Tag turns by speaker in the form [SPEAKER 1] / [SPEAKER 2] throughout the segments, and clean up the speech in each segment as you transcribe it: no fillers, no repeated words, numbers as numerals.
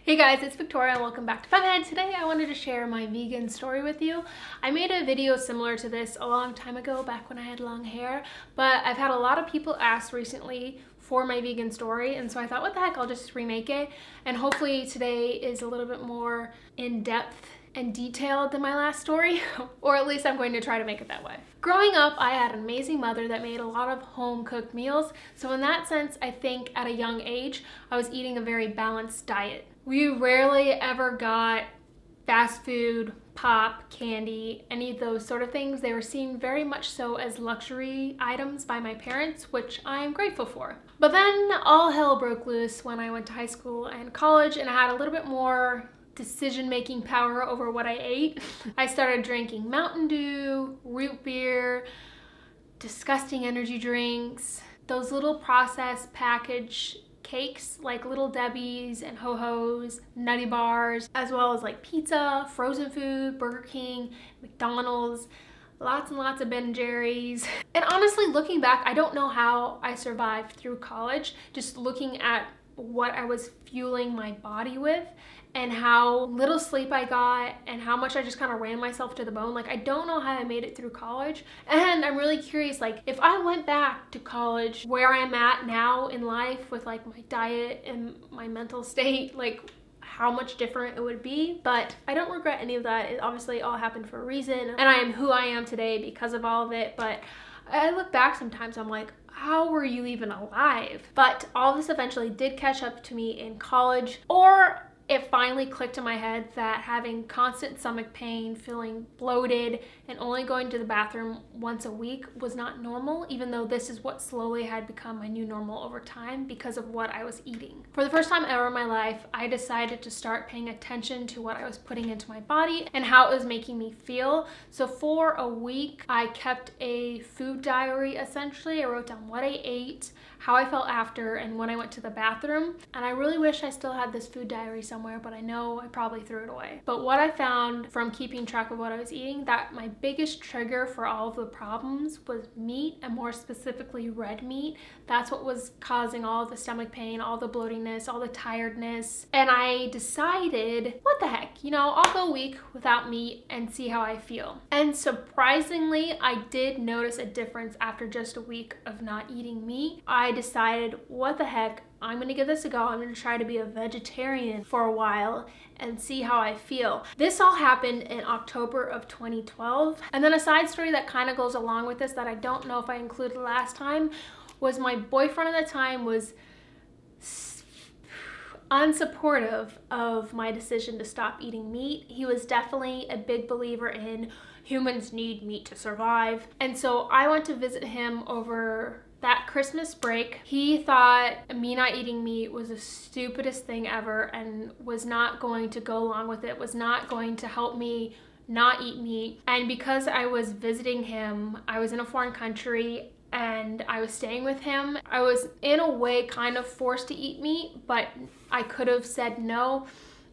[SPEAKER 1] Hey guys, it's Victoria and welcome back to FemmeHead. Today I wanted to share my vegan story with you. I made a video similar to this a long time ago, back when I had long hair, but I've had a lot of people ask recently for my vegan story, and so I thought, what the heck, I'll just remake it. And hopefully today is a little bit more in-depth and detailed than my last story, or at least I'm going to try to make it that way. Growing up, I had an amazing mother that made a lot of home-cooked meals, so in that sense, I think at a young age, I was eating a very balanced diet. We rarely ever got fast food, pop, candy, any of those sort of things. They were seen very much so as luxury items by my parents, which I am grateful for. But then all hell broke loose when I went to high school and college, and I had a little bit more decision-making power over what I ate. I started drinking Mountain Dew, root beer, disgusting energy drinks, those little processed package cakes like Little Debbie's and Ho-Ho's, Nutty Bars, as well as like pizza, frozen food, Burger King, McDonald's, lots and lots of Ben & Jerry's. And honestly, looking back, I don't know how I survived through college, just looking at what I was fueling my body with and how little sleep I got and how much I just kind of ran myself to the bone. Like, I don't know how I made it through college. And I'm really curious, like, if I went back to college where I'm at now in life with like my diet and my mental state, like how much different it would be. But I don't regret any of that. It obviously all happened for a reason, and I am who I am today because of all of it. But I look back sometimes, I'm like, how were you even alive? But all this eventually did catch up to me in college, or it finally clicked in my head that having constant stomach pain, feeling bloated, and only going to the bathroom once a week was not normal, even though this is what slowly had become my new normal over time because of what I was eating. For the first time ever in my life, I decided to start paying attention to what I was putting into my body and how it was making me feel. So for a week, I kept a food diary, essentially. I wrote down what I ate, how I felt after, and when I went to the bathroom. And I really wish I still had this food diary somewhere, but I know I probably threw it away. But what I found from keeping track of what I was eating, that my biggest trigger for all of the problems was meat, and more specifically red meat. That's what was causing all of the stomach pain, all the bloatiness, all the tiredness. And I decided, what the heck, you know, I'll go a week without meat and see how I feel. And surprisingly, I did notice a difference after just a week of not eating meat. I decided, what the heck, I'm gonna give this a go. I'm gonna try to be a vegetarian for a while and see how I feel. This all happened in October of 2012. And then a side story that kind of goes along with this that I don't know if I included last time was my boyfriend at the time was unsupportive of my decision to stop eating meat. He was definitely a big believer in humans need meat to survive. And so I went to visit him over that Christmas break. He thought me not eating meat was the stupidest thing ever and was not going to go along with it, was not going to help me not eat meat. And because I was visiting him, I was in a foreign country and I was staying with him, I was in a way kind of forced to eat meat, but I could have said no.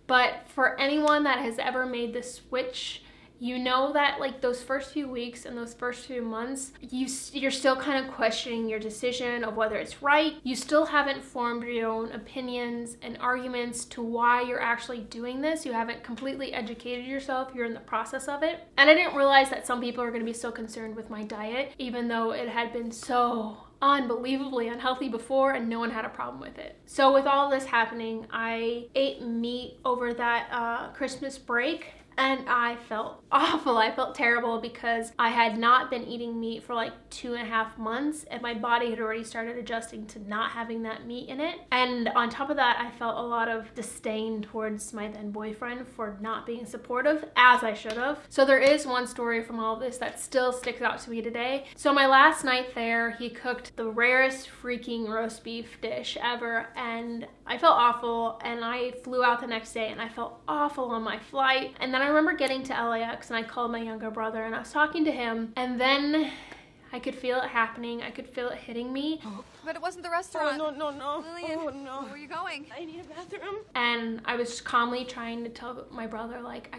[SPEAKER 1] But for anyone that has ever made the switch, you know that like those first few weeks and those first few months, you're still kind of questioning your decision of whether it's right. You still haven't formed your own opinions and arguments to why you're actually doing this. You haven't completely educated yourself. You're in the process of it. And I didn't realize that some people are going to be so concerned with my diet, even though it had been so unbelievably unhealthy before and no one had a problem with it. So with all this happening, I ate meat over that Christmas break. And I felt awful. I felt terrible because I had not been eating meat for like 2.5 months and my body had already started adjusting to not having that meat in it. And on top of that, I felt a lot of disdain towards my then boyfriend for not being supportive, as I should have. So there is one story from all of this that still sticks out to me today. So my last night there, he cooked the rarest freaking roast beef dish ever, and I felt awful, and I flew out the next day and I felt awful on my flight. And then I remember getting to LAX and I called my younger brother and I was talking to him, and then I could feel it happening. I could feel it hitting me.
[SPEAKER 2] But it wasn't the restaurant.
[SPEAKER 3] Oh, no.
[SPEAKER 2] Lillian,
[SPEAKER 3] Oh, no.
[SPEAKER 2] where are you going?
[SPEAKER 3] I need a bathroom.
[SPEAKER 1] And I was calmly trying to tell my brother, like,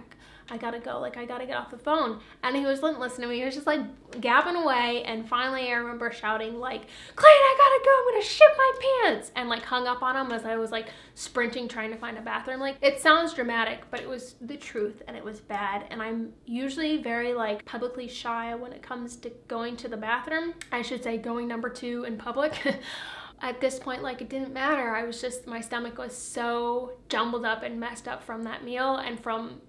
[SPEAKER 1] I gotta go, like, I gotta get off the phone. And he wasn't listening to me. He was just like gabbing away. And finally I remember shouting like, Clayton, I gotta go, I'm gonna shit my pants. And like hung up on him as I was like sprinting trying to find a bathroom. Like, it sounds dramatic, but it was the truth and it was bad. And I'm usually very like publicly shy when it comes to going to the bathroom. I should say going number 2 in public. At this point, like, it didn't matter. I was just, my stomach was so jumbled up and messed up from that meal and from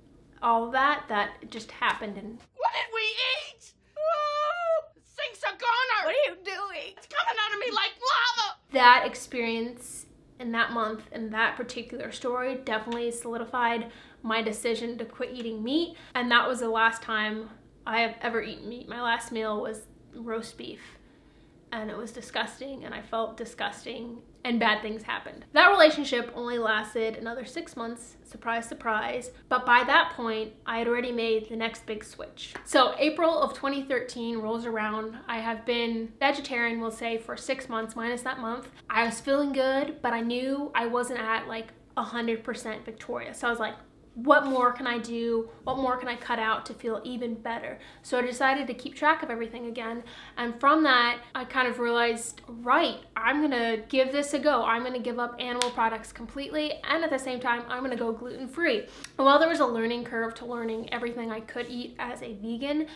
[SPEAKER 1] all of that it just happened. And
[SPEAKER 3] What did we eat? Oh, sinks are gone. What are you doing? It's coming out of me like lava.
[SPEAKER 1] that experience in that month and that particular story definitely solidified my decision to quit eating meat. And that was the last time I have ever eaten meat. My last meal was roast beef. And it was disgusting, and I felt disgusting, and bad things happened. That relationship only lasted another 6 months, surprise, surprise. But by that point, I had already made the next big switch. So April of 2013 rolls around. I have been vegetarian, we'll say, for 6 months, minus that month. I was feeling good, but I knew I wasn't at like 100% victorious. So I was like, what more can I do? What more can I cut out to feel even better? So I decided to keep track of everything again. And from that, I kind of realized, right, I'm gonna give this a go. I'm gonna give up animal products completely. And at the same time, I'm gonna go gluten-free. And while there was a learning curve to learning everything I could eat as a vegan,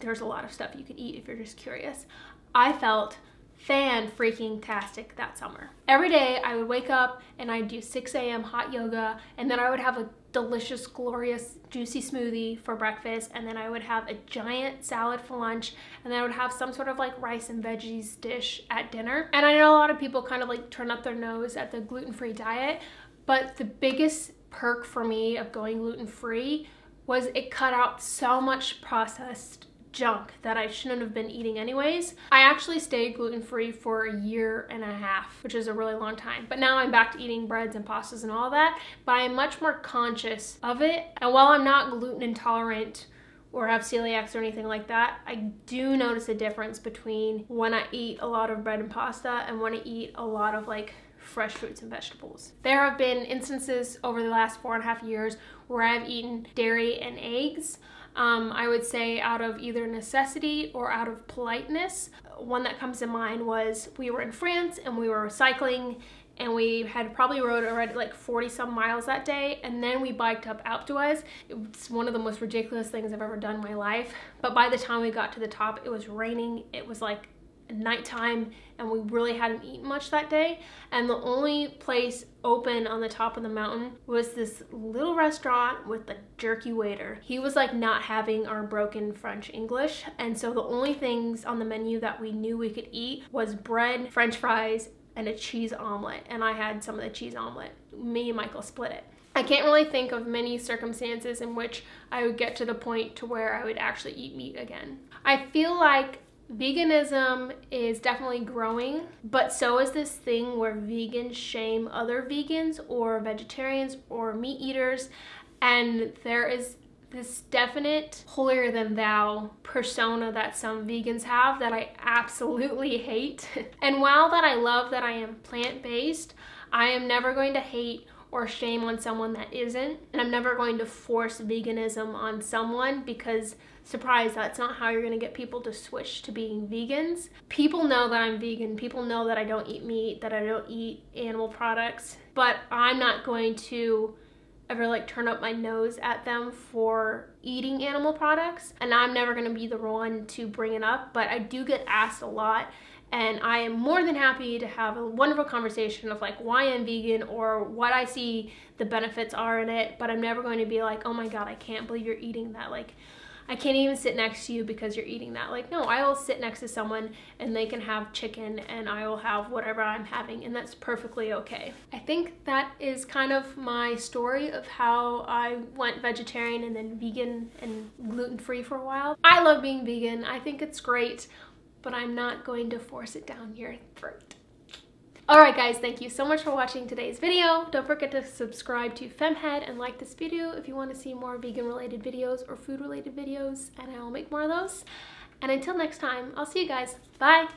[SPEAKER 1] there's a lot of stuff you could eat if you're just curious. I felt fan-freaking-tastic that summer. Every day I would wake up and I'd do 6 a.m. hot yoga, and then I would have a delicious, glorious, juicy smoothie for breakfast, and then I would have a giant salad for lunch, and then I would have some sort of like rice and veggies dish at dinner. And I know a lot of people kind of like turn up their nose at the gluten-free diet, but the biggest perk for me of going gluten-free was it cut out so much processed junk that I shouldn't have been eating anyways. I actually stayed gluten-free for a year and a half, which is a really long time. But now I'm back to eating breads and pastas and all that, but I'm much more conscious of it. And while I'm not gluten intolerant or have celiacs or anything like that, I do notice a difference between when I eat a lot of bread and pasta and when I eat a lot of like fresh fruits and vegetables. There have been instances over the last 4.5 years where I've eaten dairy and eggs. I would say out of either necessity or out of politeness. One that comes to mind was we were in France and we were cycling, and we had probably rode already like 40 some miles that day, and then we biked up Alpe d'Huez. It's one of the most ridiculous things I've ever done in my life. But by the time we got to the top, it was raining. It was like nighttime, and we really hadn't eaten much that day. And the only place open on the top of the mountain was this little restaurant with a jerky waiter. He was like not having our broken French English, and so the only things on the menu that we knew we could eat was bread, French fries, and a cheese omelet. And I had some of the cheese omelet. Me and Michael split it. I can't really think of many circumstances in which I would get to the point to where I would actually eat meat again. I feel like veganism is definitely growing, but so is this thing where vegans shame other vegans or vegetarians or meat eaters, and there is this definite holier than thou persona that some vegans have that I absolutely hate. And while that I love that I am plant-based, I am never going to hate or shame on someone that isn't, and I'm never going to force veganism on someone, because surprise, that's not how you're gonna get people to switch to being vegans. People know that I'm vegan, people know that I don't eat meat, that I don't eat animal products, but I'm not going to ever like turn up my nose at them for eating animal products, and I'm never gonna be the one to bring it up. But I do get asked a lot, and I am more than happy to have a wonderful conversation of like why I'm vegan or what I see the benefits are in it. But I'm never going to be like, oh my god, I can't believe you're eating that. Like, I can't even sit next to you because you're eating that. Like, no, I will sit next to someone and they can have chicken and I will have whatever I'm having, and that's perfectly okay. I think that is kind of my story of how I went vegetarian and then vegan and gluten-free for a while. I love being vegan. I think it's great, but I'm not going to force it down your throat. Alright guys, thank you so much for watching today's video. Don't forget to subscribe to FemmeHead and like this video if you want to see more vegan related videos or food related videos, and I will make more of those. And until next time, I'll see you guys. Bye!